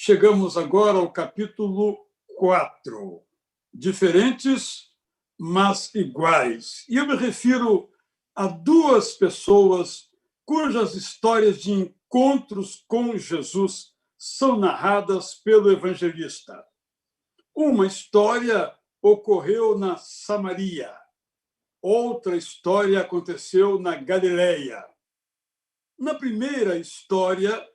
chegamos agora ao capítulo 4. Diferentes, mas iguais. E eu me refiro a duas pessoas cujas histórias de encontros com Jesus são narradas pelo evangelista. Uma história ocorreu na Samaria. Outra história aconteceu na Galileia. Na primeira história,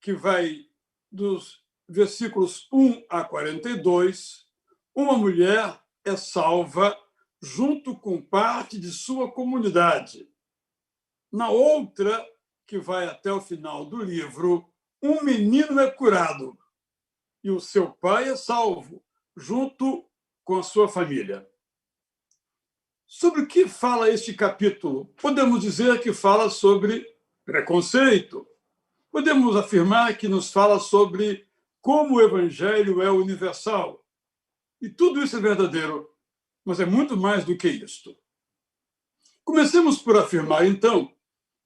que vai dos versículos 1 a 42, uma mulher é salva junto com parte de sua comunidade. Na outra, que vai até o final do livro, um menino é curado e o seu pai é salvo, junto com a sua família. Sobre o que fala este capítulo? Podemos dizer que fala sobre preconceito. Podemos afirmar que nos fala sobre como o evangelho é universal. E tudo isso é verdadeiro, mas é muito mais do que isto. Comecemos por afirmar, então,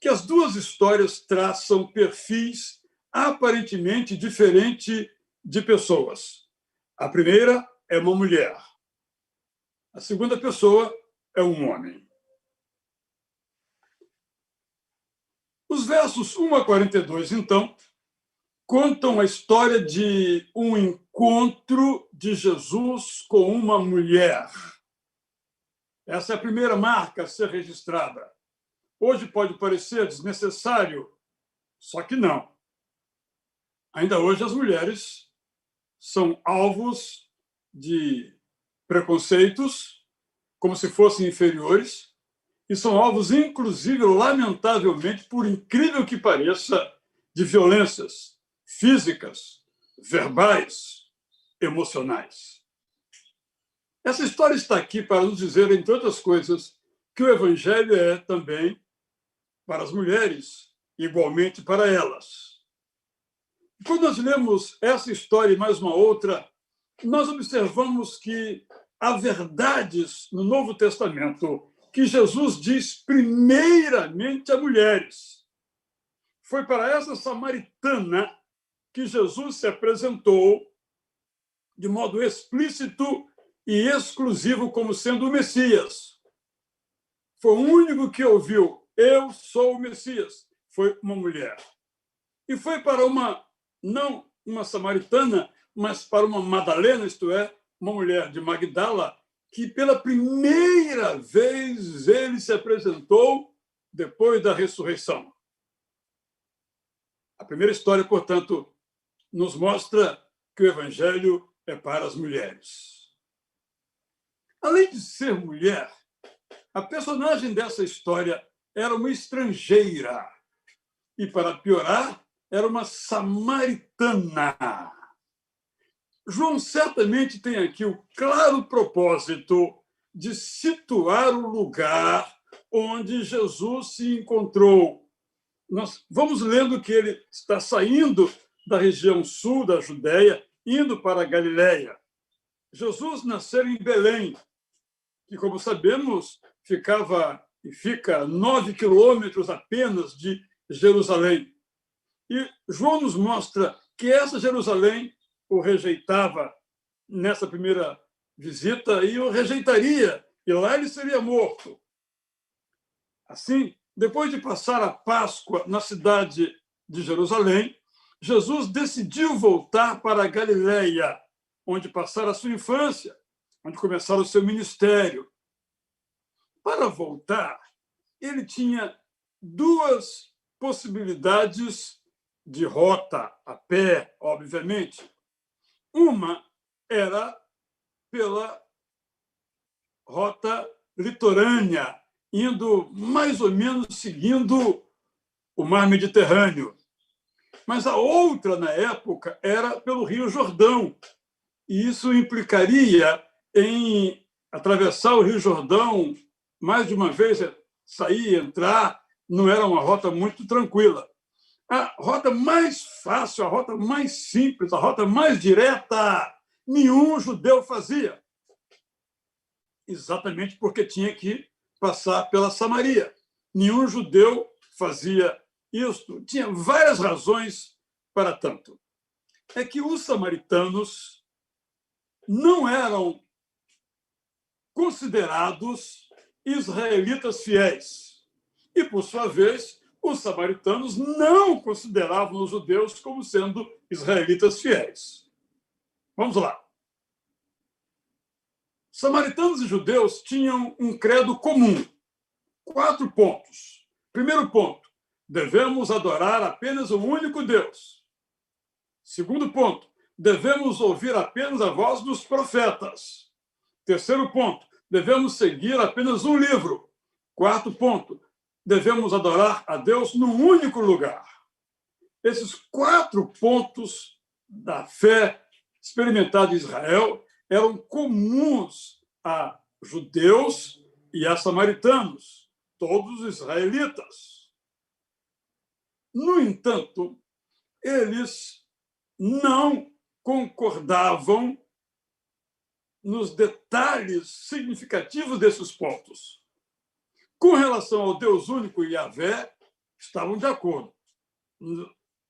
que as duas histórias traçam perfis aparentemente diferentes de pessoas. A primeira é uma mulher. A segunda pessoa é um homem. Os versos 1 a 42, então, contam a história de um encontro de Jesus com uma mulher. Essa é a primeira marca a ser registrada. Hoje pode parecer desnecessário, só que não. Ainda hoje as mulheres são alvos de preconceitos, como se fossem inferiores, e são alvos, inclusive, lamentavelmente, por incrível que pareça, de violências físicas, verbais, emocionais. Essa história está aqui para nos dizer, entre outras coisas, que o evangelho é também para as mulheres, igualmente para elas. Quando nós lemos essa história e mais uma outra, nós observamos que há verdades no Novo Testamento que Jesus diz primeiramente a mulheres. Foi para essa samaritana que Jesus se apresentou de modo explícito e exclusivo como sendo o Messias. Foi o único que ouviu: eu sou o Messias. Foi uma mulher. E foi para não uma samaritana, mas para uma Madalena, isto é, uma mulher de Magdala, que pela primeira vez ele se apresentou depois da ressurreição. A primeira história, portanto, nos mostra que o evangelho é para as mulheres. Além de ser mulher, a personagem dessa história era uma estrangeira e, para piorar, era uma samaritana. João certamente tem aqui o claro propósito de situar o lugar onde Jesus se encontrou. Nós vamos lendo que ele está saindo da região sul da Judéia, indo para a Galileia. Jesus nasceu em Belém, que, como sabemos, ficava e fica 9 quilômetros apenas de Jerusalém. E João nos mostra que essa Jerusalém o rejeitava nessa primeira visita e o rejeitaria, e lá ele seria morto. Assim, depois de passar a Páscoa na cidade de Jerusalém, Jesus decidiu voltar para a Galileia, onde passara a sua infância, onde começara o seu ministério. Para voltar, ele tinha duas possibilidades de rota, a pé, obviamente. Uma era pela rota litorânea, indo mais ou menos seguindo o mar Mediterrâneo. Mas a outra, na época, era pelo Rio Jordão. E isso implicaria em atravessar o Rio Jordão mais de uma vez, sair e entrar, não era uma rota muito tranquila. A rota mais fácil, a rota mais simples, a rota mais direta, nenhum judeu fazia. Exatamente porque tinha que passar pela Samaria. Nenhum judeu fazia isto. Tinha várias razões para tanto. é que os samaritanos não eram considerados israelitas fiéis. E, por sua vez, os samaritanos não consideravam os judeus como sendo israelitas fiéis. Vamos lá. Samaritanos e judeus tinham um credo comum. 4 pontos. Primeiro ponto, devemos adorar apenas o único Deus. Segundo ponto, devemos ouvir apenas a voz dos profetas. Terceiro ponto, devemos seguir apenas um livro. Quarto ponto, devemos adorar a Deus num único lugar. Esses 4 pontos da fé experimentada em Israel eram comuns a judeus e a samaritanos, todos israelitas. No entanto, eles não concordavam nos detalhes significativos desses pontos. Com relação ao Deus único e Yahvé, estavam de acordo.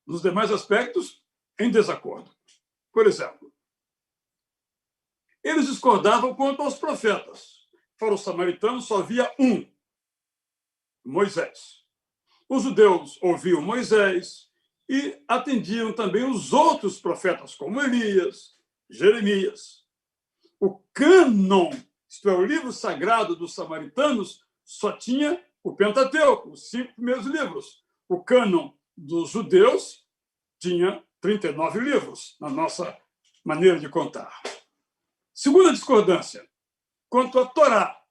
Nos demais aspectos, em desacordo. Por exemplo, eles discordavam quanto aos profetas. Para os samaritanos só havia um, Moisés. Os judeus ouviam Moisés e atendiam também os outros profetas, como Elias, Jeremias. O cânon, isto é, o livro sagrado dos samaritanos, só tinha o Pentateuco, os 5 primeiros livros. O cânon dos judeus tinha 39 livros, na nossa maneira de contar. Segunda discordância, quanto à Torá.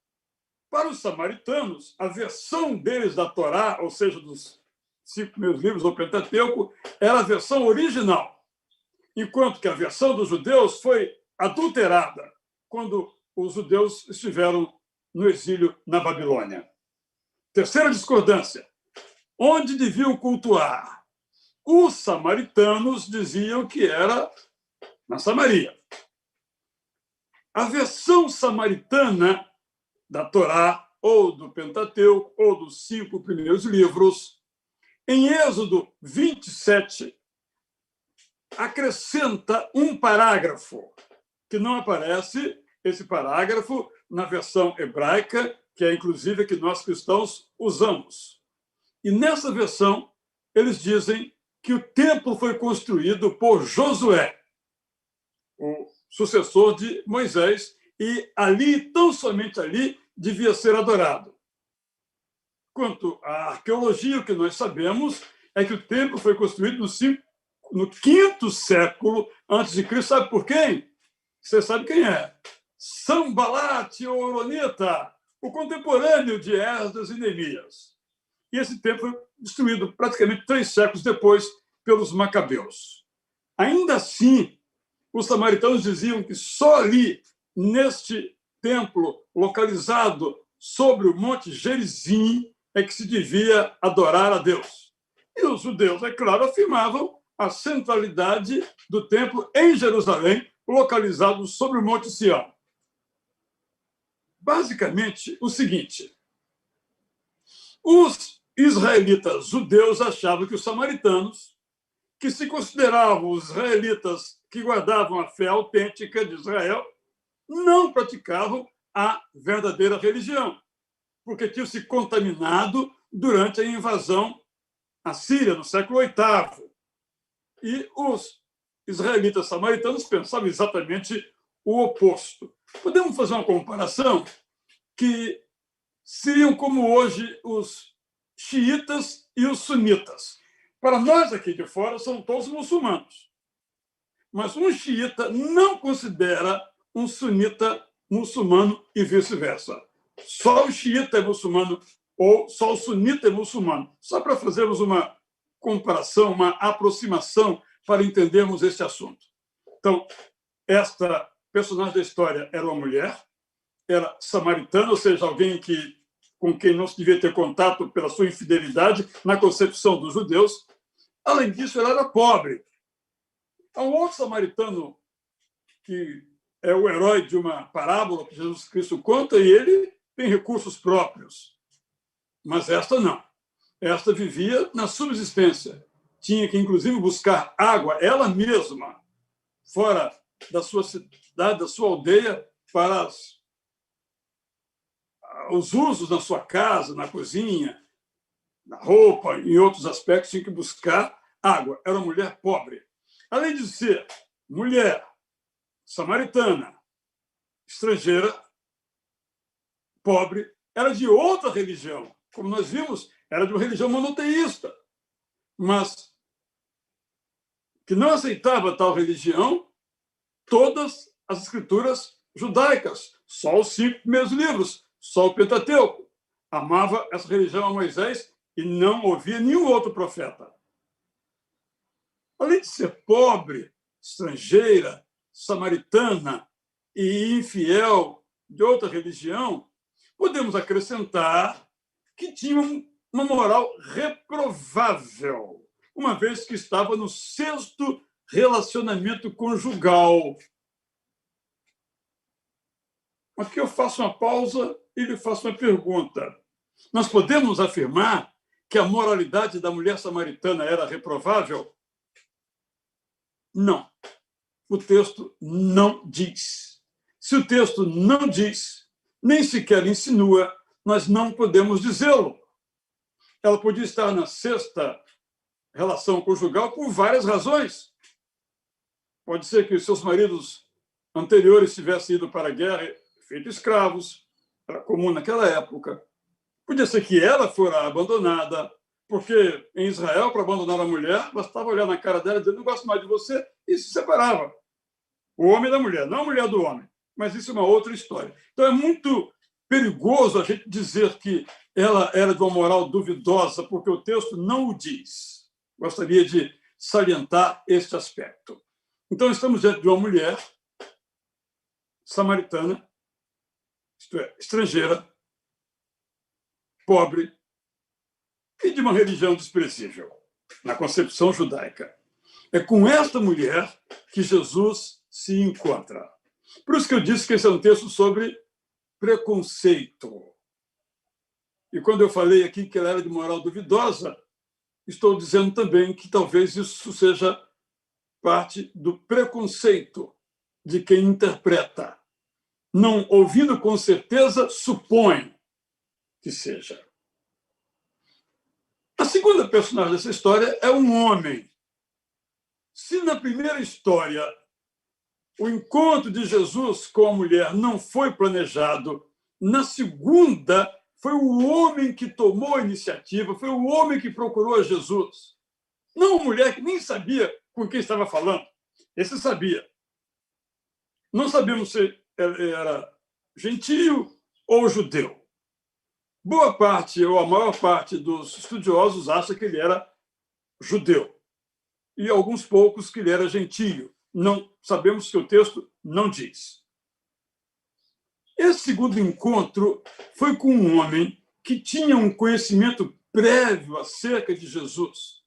Para os samaritanos, a versão deles da Torá, ou seja, dos 5 primeiros livros do Pentateuco, era a versão original, enquanto que a versão dos judeus foi adulterada quando os judeus estiveram no exílio na Babilônia. Terceira discordância, onde deviam cultuar? Os samaritanos diziam que era na Samaria. A versão samaritana da Torá, ou do Pentateuco, ou dos 5 primeiros livros, em Êxodo 27, acrescenta um parágrafo, que não aparece, esse parágrafo, na versão hebraica, que é inclusive a que nós cristãos usamos. E nessa versão, eles dizem que o templo foi construído por Josué, o sucessor de Moisés, e ali, tão somente ali, devia ser adorado. Quanto à arqueologia, o que nós sabemos é que o templo foi construído no 5º século antes de Cristo. Sabe por quem? Você sabe quem é? Sanbalat Horonita, o contemporâneo de Esdras e Neemias. E esse templo foi destruído praticamente 3 séculos depois pelos macabeus. Ainda assim, os samaritanos diziam que só ali, neste templo localizado sobre o Monte Gerizim, é que se devia adorar a Deus. E os judeus, é claro, afirmavam a centralidade do templo em Jerusalém, localizado sobre o Monte Sião. Basicamente, o seguinte: os israelitas judeus achavam que os samaritanos, que se consideravam os israelitas que guardavam a fé autêntica de Israel, não praticavam a verdadeira religião, porque tinham se contaminado durante a invasão assíria, no século VIII. E os israelitas samaritanos pensavam exatamente o oposto. Podemos fazer uma comparação que seriam como hoje os xiitas e os sunitas. Para nós aqui de fora, são todos muçulmanos. Mas um xiita não considera um sunita muçulmano e vice-versa. Só o xiita é muçulmano ou só o sunita é muçulmano. Só para fazermos uma comparação, uma aproximação para entendermos este assunto. Então, esta personagem da história era uma mulher, era samaritana, ou seja, alguém com quem não se devia ter contato pela sua infidelidade na concepção dos judeus. Além disso, ela era pobre. Há um outro samaritano que é o herói de uma parábola que Jesus Cristo conta, e ele tem recursos próprios. Mas esta não. Esta vivia na subsistência. tinha que, inclusive, buscar água, ela mesma, fora da sua cidade, da sua aldeia, para os usos na sua casa, na cozinha, na roupa, em outros aspectos, tinha que buscar água. Era uma mulher pobre. Além de ser mulher, samaritana, estrangeira, pobre, era de outra religião. Como nós vimos, era de uma religião monoteísta, mas que não aceitava tal religião todas as escrituras judaicas, só os 5 primeiros livros, só o Pentateuco. Amava essa religião a Moisés e não ouvia nenhum outro profeta. Além de ser pobre, estrangeira, samaritana e infiel de outra religião, podemos acrescentar que tinha uma moral reprovável, uma vez que estava no 6º relacionamento conjugal. Aqui eu faço uma pausa e lhe faço uma pergunta. Nós podemos afirmar que a moralidade da mulher samaritana era reprovável? Não. O texto não diz. Se o texto não diz, nem sequer insinua, nós não podemos dizê-lo. Ela podia estar na 6ª relação conjugal por várias razões. Pode ser que os seus maridos anteriores tivessem ido para a guerra feito escravos, era comum naquela época. Podia ser que ela fora abandonada, porque em Israel, para abandonar a mulher, bastava olhar na cara dela e dizer: não gosto mais de você, e se separava. O homem da mulher, não a mulher do homem. Mas isso é uma outra história. Então é muito perigoso a gente dizer que ela era de uma moral duvidosa, porque o texto não o diz. Gostaria de salientar este aspecto. Então estamos diante de uma mulher samaritana, isto é, estrangeira, pobre e de uma religião desprezível, na concepção judaica. É com esta mulher que Jesus se encontra. Por isso que eu disse que esse é um texto sobre preconceito. E quando eu falei aqui que ela era de moral duvidosa, estou dizendo também que talvez isso seja parte do preconceito de quem interpreta. Não ouvindo com certeza, supõe que seja. A segunda personagem dessa história é um homem. Se na primeira história o encontro de Jesus com a mulher não foi planejado, na segunda foi o homem que tomou a iniciativa, foi o homem que procurou a Jesus. Não uma mulher que nem sabia com quem estava falando. Esse sabia. Não sabemos se ele era gentio ou judeu. Boa parte, ou a maior parte dos estudiosos acha que ele era judeu. E alguns poucos que ele era gentio. Não sabemos que o texto não diz. Esse segundo encontro foi com um homem que tinha um conhecimento prévio acerca de Jesus.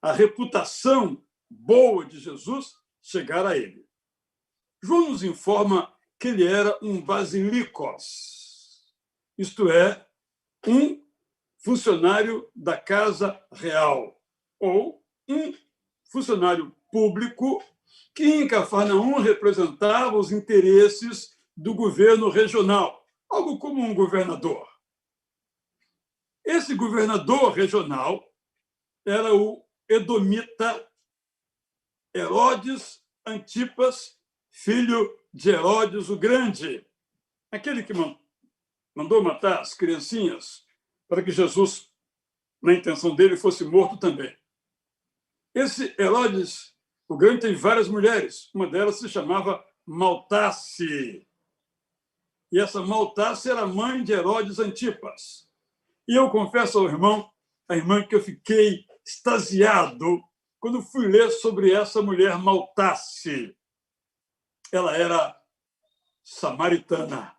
A reputação boa de Jesus chegara a ele. João nos informa que ele era um basilikos, isto é, um funcionário da casa real, ou um funcionário público que em Cafarnaum representava os interesses do governo regional, algo como um governador. Esse governador regional era o edomita Herodes Antipas, filho de Herodes o Grande, aquele que mandou matar as criancinhas para que Jesus, na intenção dele, fosse morto também. Esse Herodes o Grande tem várias mulheres. Uma delas se chamava Maltace. E essa Maltace era mãe de Herodes Antipas. E eu confesso ao irmão, à irmã, que eu fiquei extasiado quando fui ler sobre essa mulher Maltace. Ela era samaritana.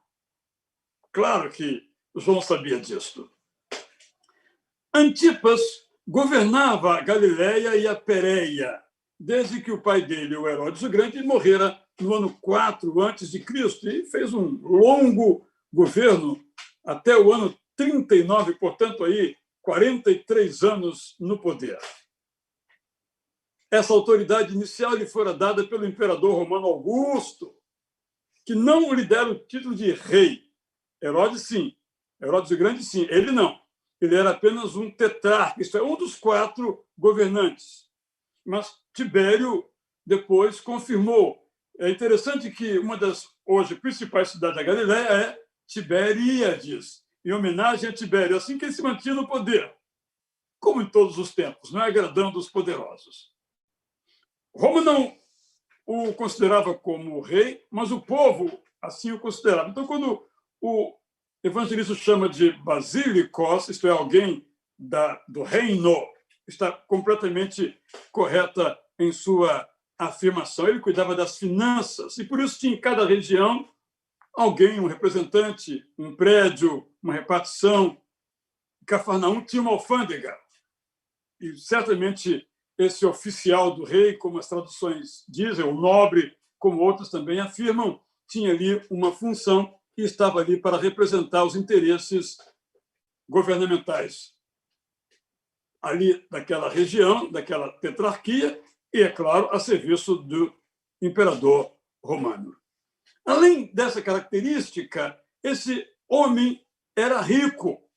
Claro que João sabia disso. Antipas governava a Galiléia e a Pérea, desde que o pai dele, o Herodes o Grande, morrera no ano 4 a.C. e fez um longo governo até o ano 39, portanto, aí 43 anos no poder. essa autoridade inicial lhe fora dada pelo imperador romano Augusto, que não lhe dera o título de rei. Herodes, sim. Herodes o Grande, sim. Ele não. Ele era apenas um tetrarca, isto é, um dos 4 governantes. Mas Tibério depois confirmou. É interessante que uma das, hoje, principais cidades da Galiléia é Tiberíades, em homenagem a Tibério, assim que ele se mantinha no poder, como em todos os tempos, não é, agradando os poderosos. Roma não o considerava como rei, mas o povo assim o considerava. Então, quando o evangelista chama de basílicos, isto é, alguém do reino, está completamente correta em sua afirmação. Ele cuidava das finanças e, por isso, tinha em cada região alguém, um representante, um prédio, uma repartição. Cafarnaum tinha uma alfândega e, certamente, esse oficial do rei, como as traduções dizem, o nobre, como outros também afirmam, tinha ali uma função e estava ali para representar os interesses governamentais ali daquela região, daquela tetrarquia, e, é claro, a serviço do imperador romano. Além dessa característica, esse homem era rico.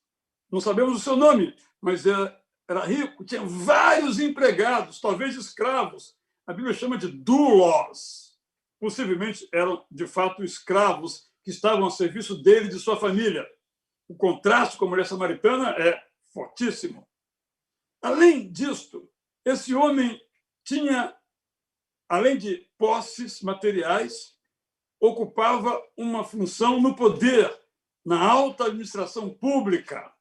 Não sabemos o seu nome, mas era rico, tinha vários empregados, talvez escravos. A Bíblia chama de doulos. Possivelmente eram, de fato, escravos que estavam a serviço dele e de sua família. O contraste com a mulher samaritana é fortíssimo. Além disto, esse homem tinha, além de posses materiais, ocupava uma função no poder, na alta administração pública. A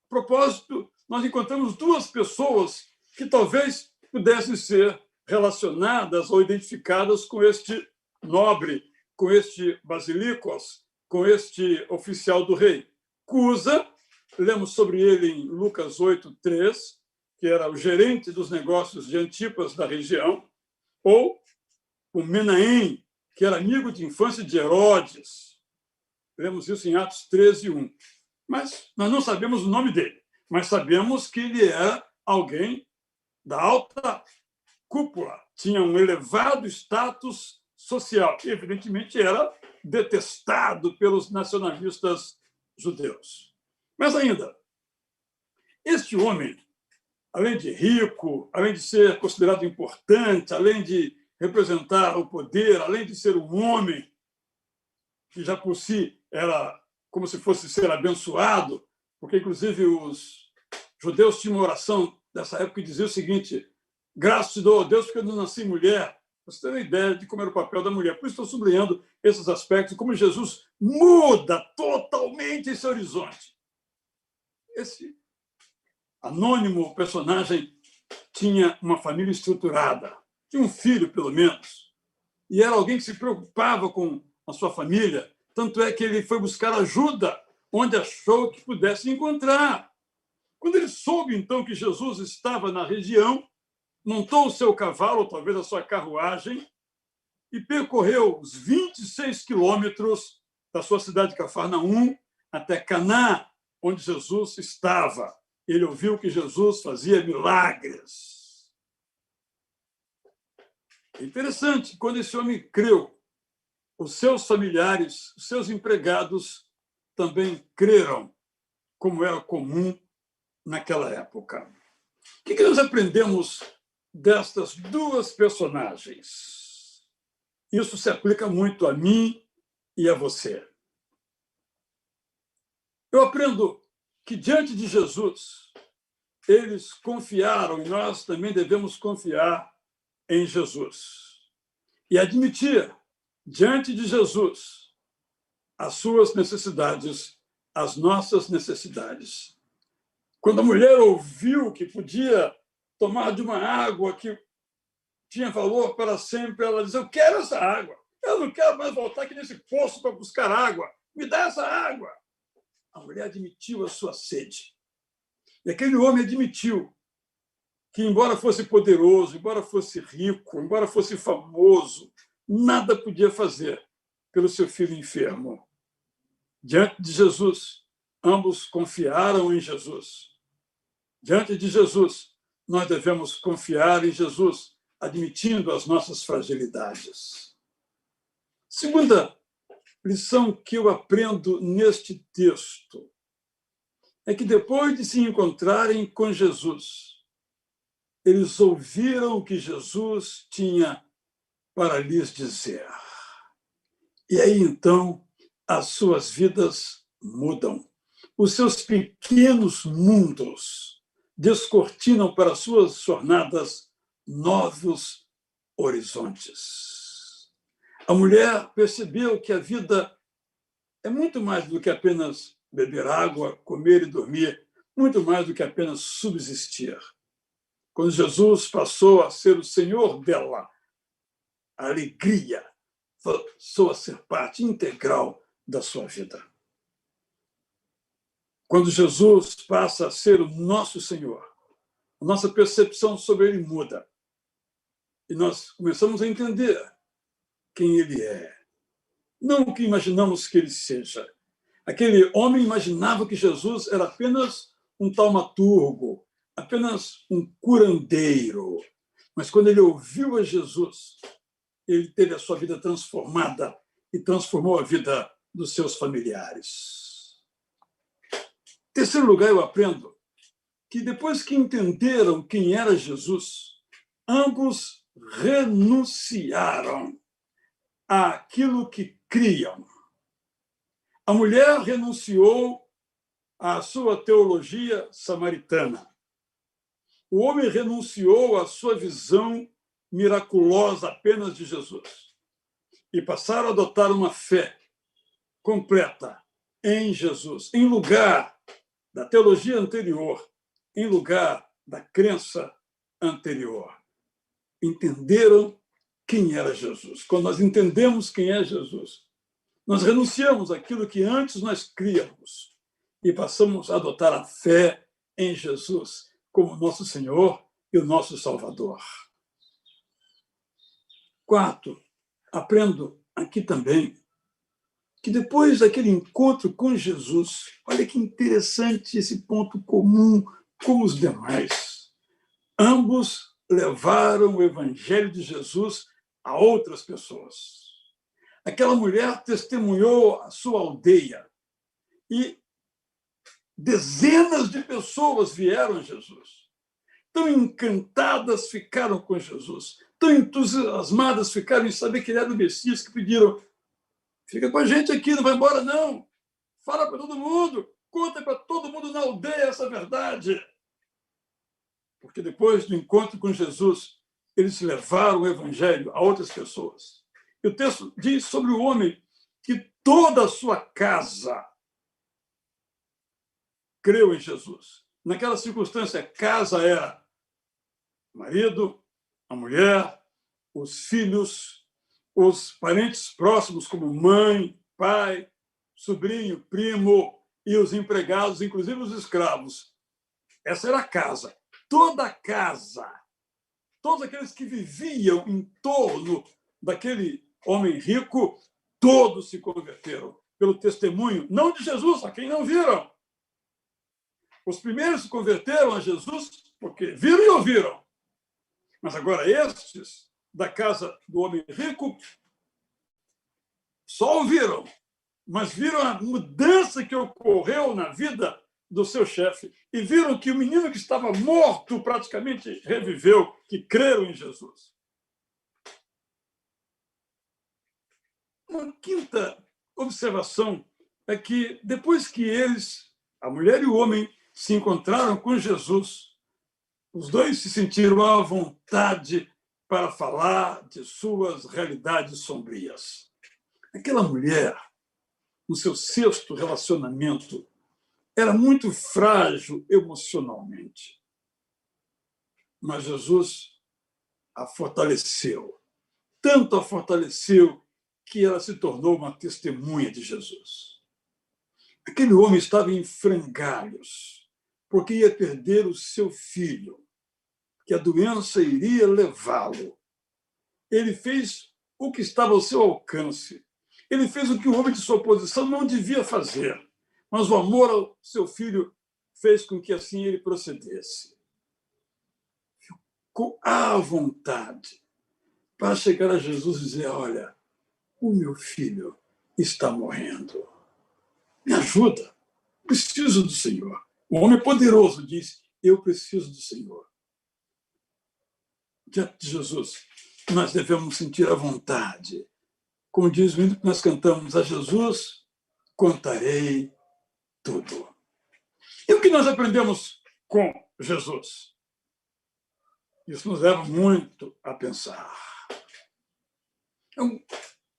propósito, nós encontramos 2 pessoas que talvez pudessem ser relacionadas ou identificadas com este nobre, com este basilicos, com este oficial do rei. Cusa, lemos sobre ele em Lucas 8:3, que era o gerente dos negócios de Antipas da região, ou o Menahem, que era amigo de infância de Herodes. Lemos isso em Atos 13:1. Mas nós não sabemos o nome dele, mas sabemos que ele era alguém da alta cúpula, tinha um elevado status social e, evidentemente, era detestado pelos nacionalistas judeus. Mas ainda, este homem, além de rico, além de ser considerado importante, além de representar o poder, além de ser um homem que já por si era como se fosse ser abençoado, porque, inclusive, os judeus tinham uma oração dessa época que dizia o seguinte: graças te dou a Deus porque eu não nasci mulher. Você tem uma ideia de como era o papel da mulher. Por isso estou sublinhando esses aspectos, como Jesus muda totalmente esse horizonte. Esse anônimo personagem tinha uma família estruturada, tinha um filho, pelo menos, e era alguém que se preocupava com a sua família, tanto é que ele foi buscar ajuda onde achou que pudesse encontrar. Quando ele soube, então, que Jesus estava na região, montou o seu cavalo, ou talvez a sua carruagem, e percorreu os 26 quilômetros da sua cidade de Cafarnaum até Caná, onde Jesus estava. Ele ouviu que Jesus fazia milagres. É interessante, quando esse homem creu, os seus familiares, os seus empregados também creram, como era comum naquela época. O que nós aprendemos destas 2 personagens? Isso se aplica muito a mim e a você. Eu aprendo que, diante de Jesus, eles confiaram, e nós também devemos confiar em Jesus. E admitir, diante de Jesus, as suas necessidades, as nossas necessidades. Quando a mulher ouviu que podia tomar de uma água que tinha valor para sempre, ela disse: eu quero essa água, eu não quero mais voltar aqui nesse poço para buscar água, me dá essa água. A mulher admitiu a sua sede. E aquele homem admitiu que, embora fosse poderoso, embora fosse rico, embora fosse famoso, nada podia fazer pelo seu filho enfermo. Diante de Jesus, ambos confiaram em Jesus. Diante de Jesus, nós devemos confiar em Jesus, admitindo as nossas fragilidades. Segunda lição que eu aprendo neste texto é que depois de se encontrarem com Jesus, eles ouviram o que Jesus tinha para lhes dizer. E aí, então, as suas vidas mudam. Os seus pequenos mundos descortinam para suas jornadas novos horizontes. A mulher percebeu que a vida é muito mais do que apenas beber água, comer e dormir, muito mais do que apenas subsistir. Quando Jesus passou a ser o Senhor dela, a alegria passou a ser parte integral da sua vida. Quando Jesus passa a ser o nosso Senhor, a nossa percepção sobre ele muda. E nós começamos a entender quem ele é. Não o que imaginamos que ele seja. Aquele homem imaginava que Jesus era apenas um taumaturgo, apenas um curandeiro. Mas quando ele ouviu a Jesus, ele teve a sua vida transformada e transformou a vida dos seus familiares. Em terceiro lugar, eu aprendo que depois que entenderam quem era Jesus, ambos renunciaram àquilo que criam. A mulher renunciou à sua teologia samaritana. O homem renunciou à sua visão miraculosa apenas de Jesus e passaram a adotar uma fé completa em Jesus, em lugar da teologia anterior, em lugar da crença anterior. Entenderam quem era Jesus. Quando nós entendemos quem é Jesus, nós renunciamos àquilo que antes nós críamos e passamos a adotar a fé em Jesus como nosso Senhor e o nosso Salvador. Quarto, aprendo aqui também que depois daquele encontro com Jesus, olha que interessante esse ponto comum com os demais. Ambos levaram o evangelho de Jesus a outras pessoas. Aquela mulher testemunhou a sua aldeia e dezenas de pessoas vieram a Jesus. Tão encantadas ficaram com Jesus, tão entusiasmadas ficaram em saber que ele era o Messias, que pediram: fica com a gente aqui, não vai embora não. Fala para todo mundo, conta para todo mundo na aldeia essa verdade. Porque depois do encontro com Jesus, eles levaram o evangelho a outras pessoas. E o texto diz sobre o homem que toda a sua casa creu em Jesus. Naquela circunstância, casa era o marido, a mulher, os filhos, os parentes próximos, como mãe, pai, sobrinho, primo, e os empregados, inclusive os escravos. Essa era a casa. Toda a casa, todos aqueles que viviam em torno daquele homem rico, todos se converteram pelo testemunho, não de Jesus, a quem não viram. Os primeiros se converteram a Jesus porque viram e ouviram. Mas agora estes, da casa do homem rico, só ouviram, mas viram a mudança que ocorreu na vida do seu chefe e viram que o menino que estava morto praticamente reviveu, que creram em Jesus. Uma quinta observação é que depois que eles, a mulher e o homem, se encontraram com Jesus, os dois se sentiram à vontade para falar de suas realidades sombrias. Aquela mulher, no seu sexto relacionamento, era muito frágil emocionalmente. Mas Jesus a fortaleceu. Tanto a fortaleceu que ela se tornou uma testemunha de Jesus. Aquele homem estava em frangalhos, porque ia perder o seu filho, que a doença iria levá-lo. Ele fez o que estava ao seu alcance. Ele fez o que o homem de sua posição não devia fazer. Mas o amor ao seu filho fez com que assim ele procedesse. ficou à vontade para chegar a Jesus e dizer: olha, o meu filho está morrendo. Me ajuda. Preciso do Senhor. O homem poderoso diz: eu preciso do Senhor. Diante de Jesus, nós devemos sentir a vontade. Como diz o hino que nós cantamos: a Jesus contarei tudo. E o que nós aprendemos com Jesus? Isso nos leva muito a pensar. Eu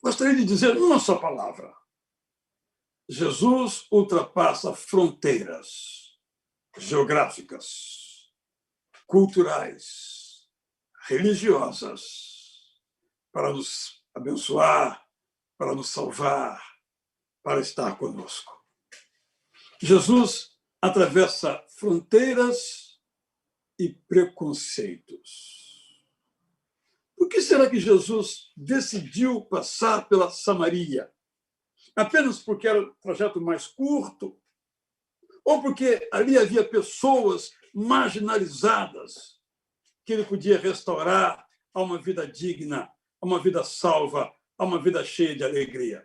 gostaria de dizer uma só palavra: Jesus ultrapassa fronteiras geográficas, culturais, religiosas, para nos abençoar, para nos salvar, para estar conosco. Jesus atravessa fronteiras e preconceitos. Por que será que Jesus decidiu passar pela Samaria? Apenas porque era o trajeto mais curto? Ou porque ali havia pessoas marginalizadas que ele podia restaurar a uma vida digna, a uma vida salva, a uma vida cheia de alegria?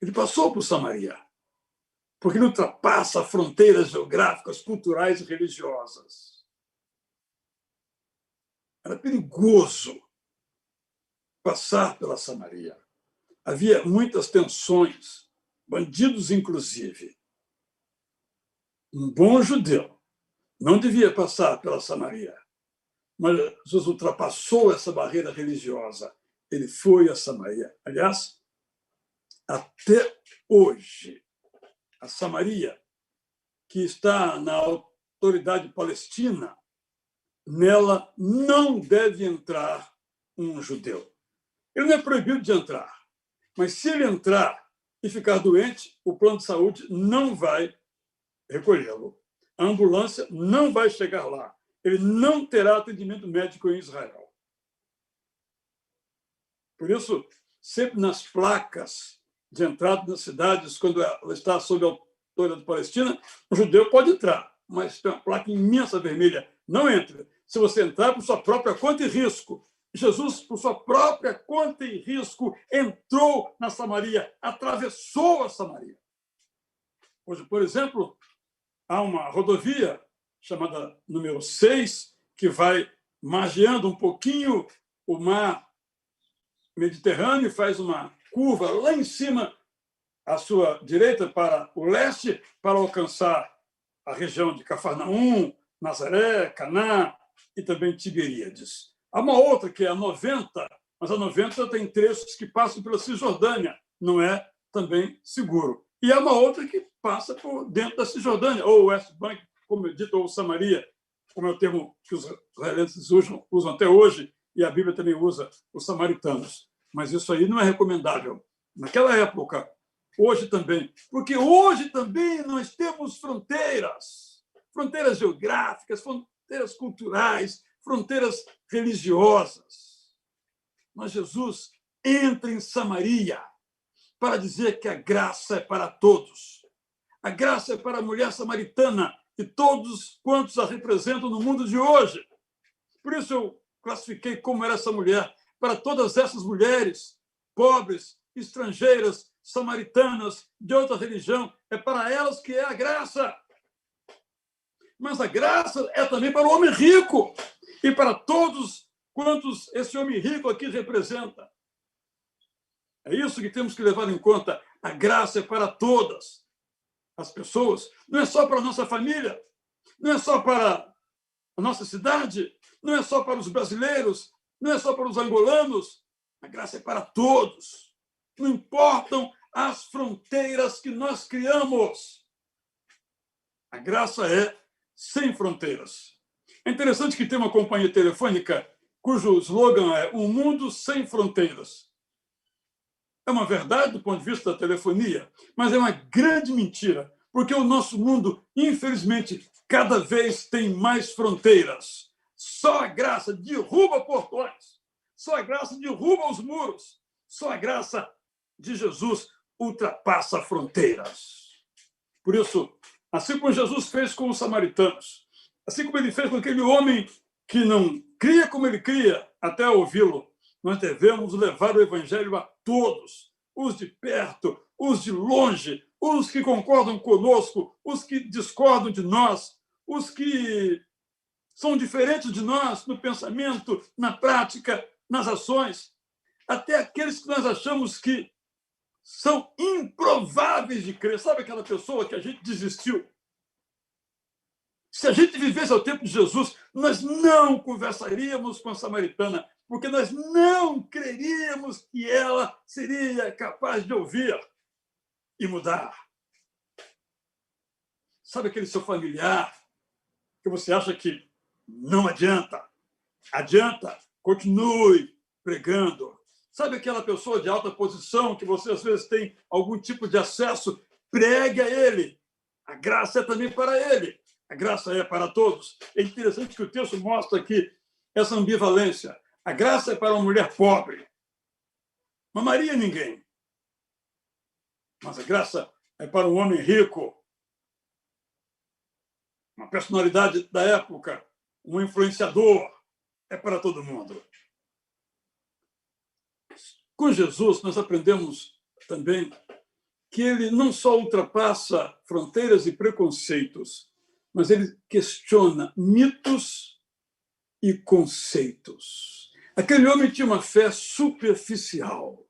Ele passou por Samaria, porque ele ultrapassa fronteiras geográficas, culturais e religiosas. Era perigoso passar pela Samaria. Havia muitas tensões, bandidos inclusive. Um bom judeu não devia passar pela Samaria, mas Jesus ultrapassou essa barreira religiosa. Ele foi a Samaria. Aliás, até hoje, a Samaria, que está na autoridade palestina, nela não deve entrar um judeu. Ele não é proibido de entrar, mas se ele entrar e ficar doente, o plano de saúde não vai recolhê-lo. A ambulância não vai chegar lá. Ele não terá atendimento médico em Israel. Por isso, sempre nas placas de entrada nas cidades, quando ela está sob a autoridade palestina, o judeu pode entrar, mas tem uma placa imensa vermelha: não entre. Se você entrar, por sua própria conta e risco. Jesus, por sua própria conta e risco, entrou na Samaria, atravessou a Samaria. Hoje, por exemplo, há uma rodovia chamada número 6, que vai margeando um pouquinho o mar Mediterrâneo e faz uma curva lá em cima, à sua direita, para o leste, para alcançar a região de Cafarnaum, Nazaré, Caná e também Tiberíades. Há uma outra, que é a 90, mas a 90 tem trechos que passam pela Cisjordânia, não é também seguro. E há uma outra que passa por dentro da Cisjordânia, ou West Bank, como é dito, ou Samaria, como é o termo que os israelenses usam até hoje, e a Bíblia também usa os samaritanos. Mas isso aí não é recomendável. Naquela época, hoje também, porque hoje também nós temos fronteiras, fronteiras geográficas, fronteiras culturais, fronteiras religiosas. Mas Jesus entra em Samaria para dizer que a graça é para todos. A graça é para a mulher samaritana e todos quantos a representam no mundo de hoje. Por isso eu classifiquei como era essa mulher. Para todas essas mulheres, pobres, estrangeiras, samaritanas, de outra religião, é para elas que é a graça. Mas a graça é também para o homem rico e para todos quantos esse homem rico aqui representa. É isso que temos que levar em conta. A graça é para todas as pessoas. Não é só para a nossa família, não é só para a nossa cidade, não é só para os brasileiros, não é só para os angolanos. A graça é para todos. Não importam as fronteiras que nós criamos. A graça é sem fronteiras. É interessante que tem uma companhia telefônica cujo slogan é "Um mundo sem fronteiras". É uma verdade do ponto de vista da telefonia, mas é uma grande mentira, porque o nosso mundo, infelizmente, cada vez tem mais fronteiras. Só a graça derruba portões, só a graça derruba os muros, só a graça de Jesus ultrapassa fronteiras. Por isso, assim como Jesus fez com os samaritanos, assim como ele fez com aquele homem que não cria como ele cria até ouvi-lo. Nós devemos levar o evangelho a todos, os de perto, os de longe, os que concordam conosco, os que discordam de nós, os que são diferentes de nós no pensamento, na prática, nas ações, até aqueles que nós achamos que são improváveis de crer. Sabe aquela pessoa que a gente desistiu? Se a gente vivesse ao tempo de Jesus, nós não conversaríamos com a samaritana, porque nós não creríamos que ela seria capaz de ouvir e mudar. Sabe aquele seu familiar que você acha que não adianta? Adianta, continue pregando. Sabe aquela pessoa de alta posição que você às vezes tem algum tipo de acesso? Pregue a ele. A graça é também para ele. A graça é para todos. É interessante que o texto mostra aqui essa ambivalência. A graça é para uma mulher pobre. Uma Maria ninguém. Mas a graça é para um homem rico. Uma personalidade da época. Um influenciador. É para todo mundo. Com Jesus, nós aprendemos também que ele não só ultrapassa fronteiras e preconceitos, mas ele questiona mitos e conceitos. Aquele homem tinha uma fé superficial.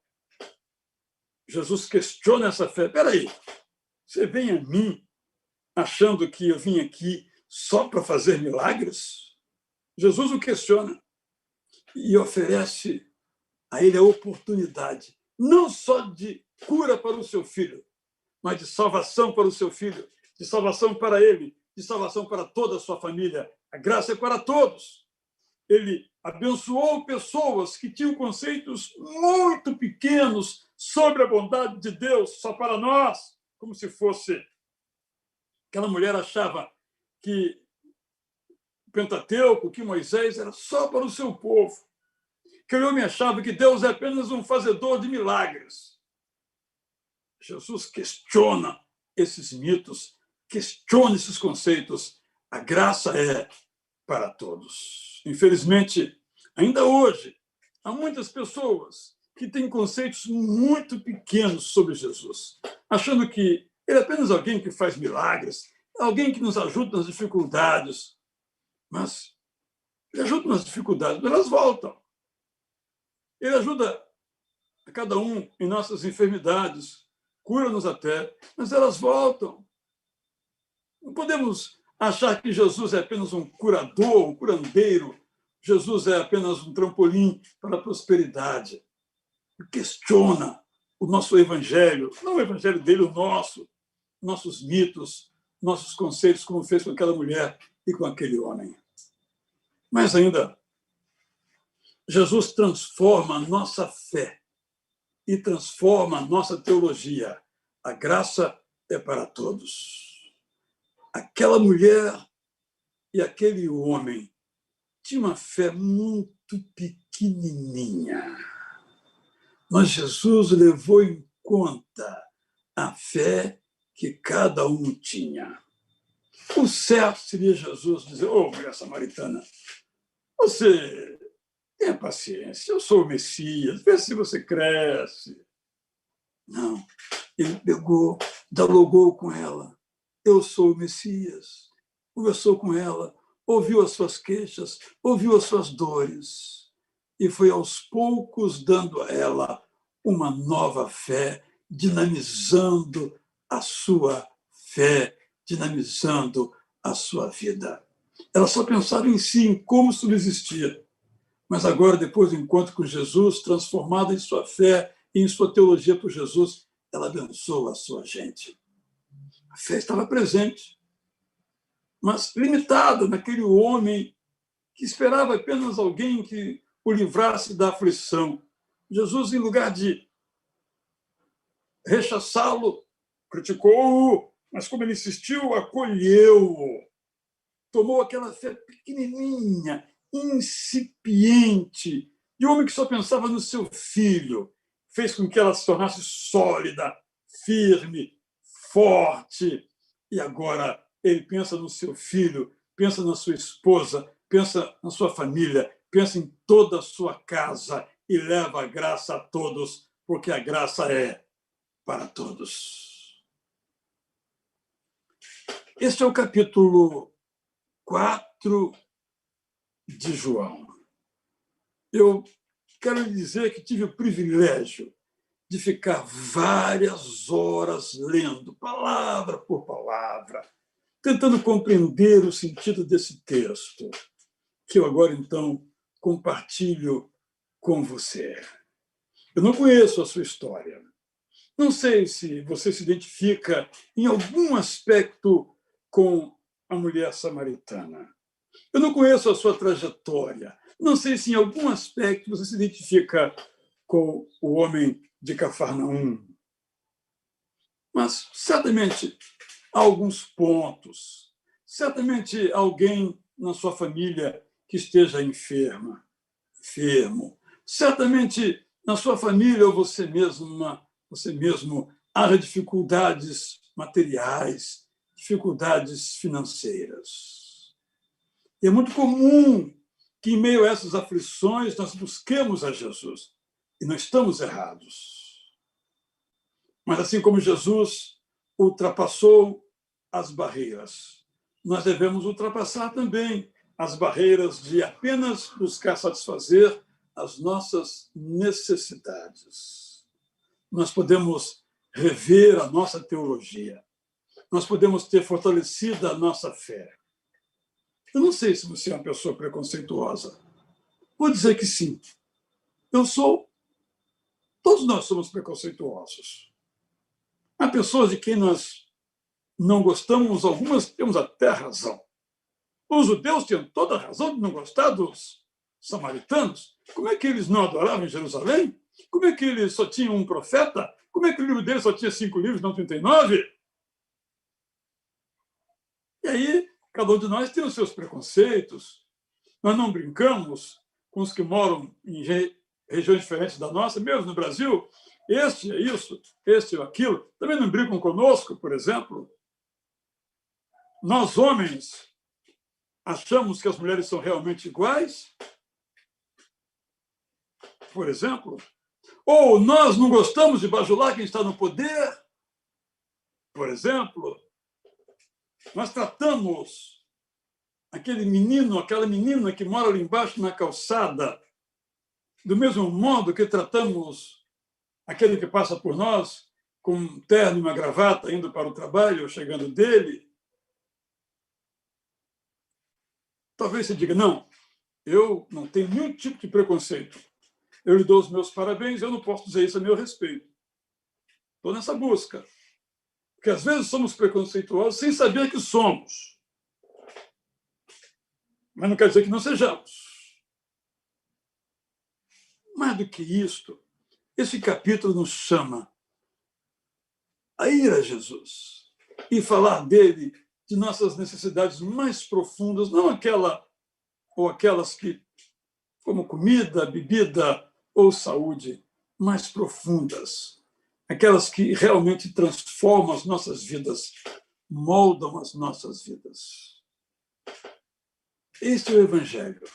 Jesus questiona essa fé. Espera aí, você vem a mim achando que eu vim aqui só para fazer milagres? Jesus o questiona e oferece a ele a oportunidade, não só de cura para o seu filho, mas de salvação para o seu filho, de salvação para ele, de salvação para toda a sua família. A graça é para todos. Ele abençoou pessoas que tinham conceitos muito pequenos sobre a bondade de Deus, só para nós, como se fosse... Aquela mulher achava que o Pentateuco, que Moisés, era só para o seu povo. Aquele homem achava que Deus é apenas um fazedor de milagres. Jesus questiona esses mitos, questiona esses conceitos. A graça é para todos. Infelizmente, ainda hoje, há muitas pessoas que têm conceitos muito pequenos sobre Jesus, achando que ele é apenas alguém que faz milagres, alguém que nos ajuda nas dificuldades. Mas ele ajuda nas dificuldades, mas elas voltam. Ele ajuda a cada um em nossas enfermidades, cura-nos até, mas elas voltam. Não podemos achar que Jesus é apenas um curador, um curandeiro. Jesus é apenas um trampolim para a prosperidade. Questiona o nosso evangelho, não o evangelho dele, o nosso, nossos mitos, nossos conceitos, como fez com aquela mulher e com aquele homem. Mas ainda, Jesus transforma a nossa fé e transforma a nossa teologia. A graça é para todos. Aquela mulher e aquele homem tinham uma fé muito pequenininha, mas Jesus levou em conta a fé que cada um tinha. O certo seria Jesus dizer: ô, mulher samaritana, você tenha paciência, eu sou o Messias, vê se você cresce. Não, ele pegou, dialogou com ela. Eu sou o Messias. Conversou com ela, ouviu as suas queixas, ouviu as suas dores e foi aos poucos dando a ela uma nova fé, dinamizando a sua fé, dinamizando a sua vida. Ela só pensava em si, em como subsistir. Mas agora, depois do encontro com Jesus, transformada em sua fé e em sua teologia por Jesus, ela abençoa a sua gente. A fé estava presente, mas limitada naquele homem que esperava apenas alguém que o livrasse da aflição. Jesus, em lugar de rechaçá-lo, criticou-o, mas como ele insistiu, acolheu-o. Tomou aquela fé pequenininha, incipiente, de um homem que só pensava no seu filho, fez com que ela se tornasse sólida, firme, forte. E agora ele pensa no seu filho, pensa na sua esposa, pensa na sua família, pensa em toda a sua casa e leva a graça a todos, porque a graça é para todos. Este é o capítulo 4 de João. Eu quero lhe dizer que tive o privilégio de ficar várias horas lendo, palavra por palavra, tentando compreender o sentido desse texto, que eu agora, então, compartilho com você. Eu não conheço a sua história. Não sei se você se identifica em algum aspecto com a mulher samaritana. Eu não conheço a sua trajetória. Não sei se em algum aspecto você se identifica com o homem de Cafarnaum. Mas, certamente, há alguns pontos. Certamente, alguém na sua família que esteja enfermo. Certamente, na sua família ou você mesmo, há dificuldades materiais, dificuldades financeiras. E é muito comum que, em meio a essas aflições, nós busquemos a Jesus. E não estamos errados. Mas, assim como Jesus ultrapassou as barreiras, nós devemos ultrapassar também as barreiras de apenas buscar satisfazer as nossas necessidades. Nós podemos rever a nossa teologia. Nós podemos ter fortalecida a nossa fé. Eu não sei se você é uma pessoa preconceituosa. Vou dizer que sim. Eu sou. Todos nós somos preconceituosos. Há pessoas de quem nós não gostamos, algumas temos até razão. Os judeus tinham toda a razão de não gostar dos samaritanos. Como é que eles não adoravam em Jerusalém? Como é que eles só tinham um profeta? Como é que o livro deles só tinha 5 livros, não 39? E aí, cada um de nós tem os seus preconceitos. Nós não brincamos com os que moram em regiões diferentes da nossa, mesmo no Brasil. Este é isso, este é aquilo. Também não brincam conosco, por exemplo. Nós, homens, achamos que as mulheres são realmente iguais, por exemplo. Ou nós não gostamos de bajular quem está no poder, por exemplo. Nós tratamos aquele menino, aquela menina que mora ali embaixo na calçada, do mesmo modo que tratamos aquele que passa por nós com um terno e uma gravata indo para o trabalho, chegando dele. Talvez você diga, não, eu não tenho nenhum tipo de preconceito. Eu lhe dou os meus parabéns, eu não posso dizer isso a meu respeito. Estou nessa busca. Porque às vezes somos preconceituosos sem saber que somos. Mas não quer dizer que não sejamos. Mais do que isto, esse capítulo nos chama a ir a Jesus e falar dele, de nossas necessidades mais profundas, não aquelas que, como comida, bebida ou saúde, mais profundas, aquelas que realmente transformam as nossas vidas, moldam as nossas vidas. Este é o Evangelho.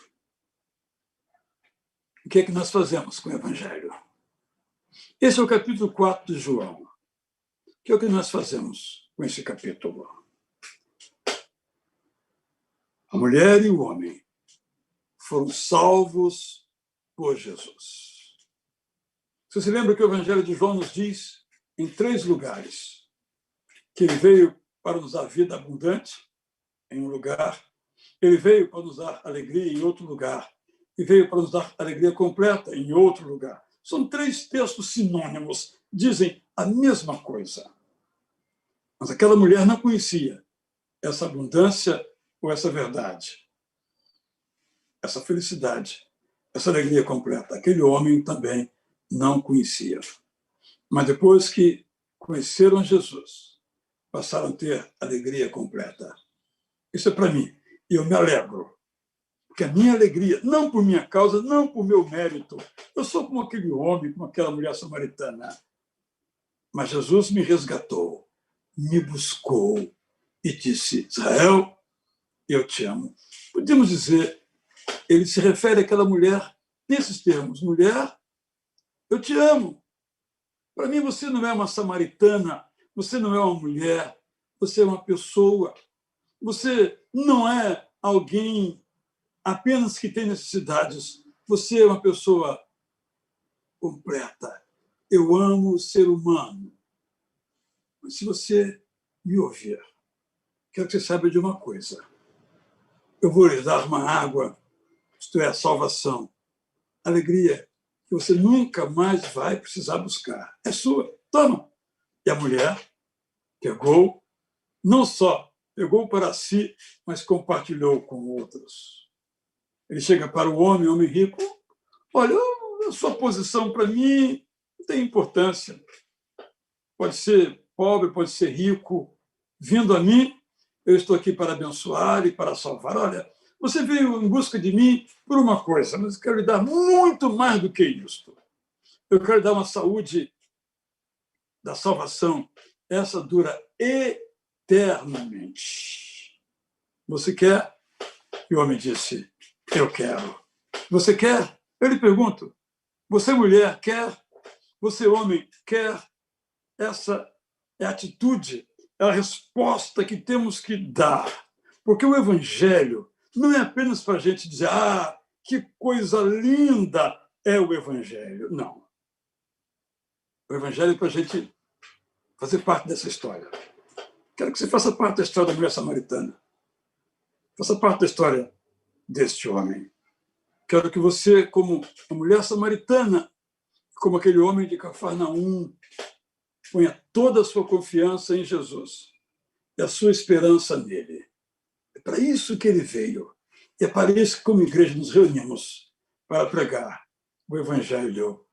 O que é que nós fazemos com o Evangelho? Esse é o capítulo 4 de João. O que é o que nós fazemos com esse capítulo? A mulher e o homem foram salvos por Jesus. Você se lembra que o Evangelho de João nos diz, em 3 lugares, que ele veio para nos dar vida abundante, em um lugar, ele veio para nos dar alegria em outro lugar, e veio para nos dar alegria completa em outro lugar. São 3 textos sinônimos, dizem a mesma coisa. Mas aquela mulher não conhecia essa abundância ou essa verdade, essa felicidade, essa alegria completa. Aquele homem também não conhecia. Mas depois que conheceram Jesus, passaram a ter alegria completa. Isso é para mim. E eu me alegro. Porque a minha alegria, não por minha causa, não por meu mérito, eu sou como aquele homem, como aquela mulher samaritana. Mas Jesus me resgatou, me buscou e disse, Israel, eu te amo. Podemos dizer ele se refere àquela mulher nesses termos: mulher, eu te amo. Para mim, você não é uma samaritana, você não é uma mulher, você é uma pessoa. Você não é alguém apenas que tem necessidades, você é uma pessoa completa. Eu amo o ser humano. Mas se você me ouvir, quero que você saiba de uma coisa. Eu vou lhe dar uma água, isto é, a salvação, alegria, que você nunca mais vai precisar buscar. É sua. Toma. E a mulher pegou, não só pegou para si, mas compartilhou com outros. Ele chega para o homem rico: olha, a sua posição para mim não tem importância. Pode ser pobre, pode ser rico. Vindo a mim, eu estou aqui para abençoar e para salvar. Olha, você veio em busca de mim por uma coisa, mas eu quero lhe dar muito mais do que isto. Eu quero lhe dar uma saúde da salvação. Essa dura eternamente. Você quer? E o homem disse: eu quero. Você quer? Eu lhe pergunto: você, mulher, quer? Você, homem, quer? Essa é a atitude, é a resposta que temos que dar. Porque o Evangelho não é apenas para a gente dizer: ah, que coisa linda é o Evangelho. Não. O Evangelho é para a gente fazer parte dessa história. Quero que você faça parte da história da mulher samaritana. Faça parte da história deste homem. Quero que você, como a mulher samaritana, como aquele homem de Cafarnaum, ponha toda a sua confiança em Jesus e a sua esperança nele. É para isso que ele veio. E é para isso que, como igreja, nos reunimos para pregar o Evangelho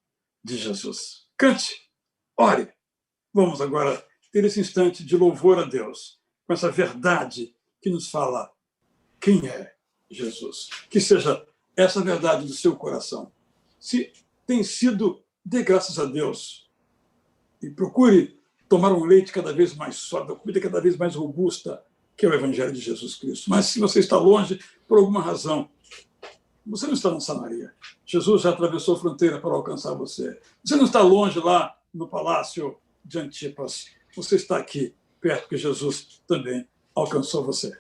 de Jesus. Cante, ore. Vamos agora ter esse instante de louvor a Deus, com essa verdade que nos fala quem é Jesus. Que seja essa verdade do seu coração. Se tem sido, dê graças a Deus e procure tomar um leite cada vez mais sólido, comida cada vez mais robusta, que é o Evangelho de Jesus Cristo. Mas se você está longe, por alguma razão, você não está na Samaria. Jesus já atravessou a fronteira para alcançar você. Você não está longe lá no palácio de Antipas. Você está aqui, perto, que Jesus também alcançou você.